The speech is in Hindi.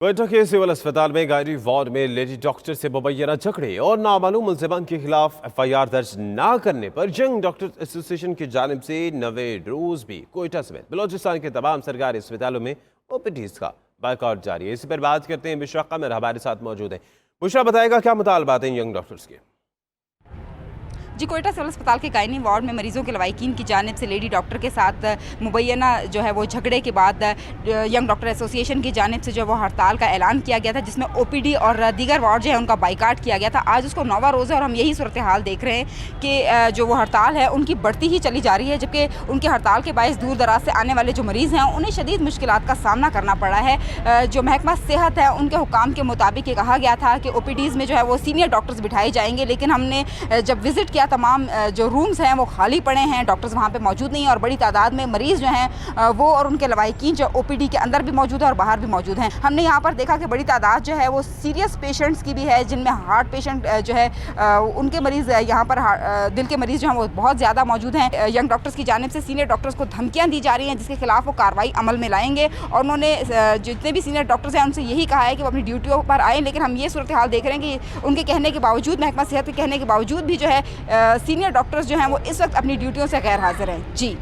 क्वेटा के सिविल अस्पताल में गायनी वार्ड में लेडी डॉक्टर से मुबैना झगड़े और नामालूम मुलजिमान के खिलाफ एफआईआर दर्ज न करने पर यंग डॉक्टर्स एसोसिएशन की जानिब से नवे रोज भी क्वेटा समेत बलोचिस्तान के तमाम सरकारी अस्पतालों में ओपीडीज का बायकॉट जारी है। इसी पर बात करते हैं, बुशरा कमर हमारे साथ मौजूद है। बुशरा, बताएगा क्या मुतालबात हैं यंग डॉक्टर्स के? जी, कोयटा सिविल अस्पताल के गायनी वार्ड में मरीजों के लवाकिन की जानिब से लेडी डॉक्टर के साथ मुबैना जो है वो झगड़े के बाद यंग डॉक्टर एसोसिएशन की जानिब से जो वो हड़ताल का ऐलान किया गया था, जिसमें ओपीडी और दीगर वार्ड जो है उनका बाइकाट किया गया था। आज उसको 9वां रोज़ है और हम यही सूरत हाल देख रहे हैं कि जो वो हड़ताल है उनकी बढ़ती ही चली जा रही है, जबकि उनकी हड़ताल के बायस दूर दराज से आने वाले जो मरीज़ हैं उन्हें शदीद मुश्किलात का सामना करना पड़ा है। जो महकमा सेहत है उनके हुकाम के मुताबिक ये कहा गया था कि ओपीडीज़ में जो है वो सीनियर डॉक्टर्स बिठाए जाएंगे, लेकिन हमने जब विज़िट किया तमाम जो रूम्स हैं वो खाली पड़े हैं, डॉक्टर्स वहाँ पे मौजूद नहीं हैं और बड़ी तादाद में मरीज़ जो हैं वो और उनके लवाकिन जो ओपीडी के अंदर भी मौजूद है और बाहर भी मौजूद हैं। हमने यहाँ पर देखा कि बड़ी तादाद जो है वो सीरियस पेशेंट्स की भी है, जिनमें हार्ट पेशेंट जो है उनके मरीज़ यहाँ पर दिल के मरीज़ जो हैं वो बहुत ज़्यादा मौजूद हैं। यंग डॉक्टर्स की जानिब से सीनियर डॉक्टर्स को धमकियाँ दी जा रही हैं, जिसके खिलाफ वो कार्रवाई अमल में लाएंगे और उन्होंने जितने भी सीनियर डॉक्टर्स हैं उनसे यही कहा है कि वो अपनी ड्यूटियों पर आएँ। लेकिन हम ये सूरत हाल देख रहे हैं कि उनके कहने के बावजूद, महकमा सेहत के कहने के बावजूद भी जो है सीनियर डॉक्टर्स जो हैं वो इस वक्त अपनी ड्यूटियों से गैर हाजिर हैं। जी।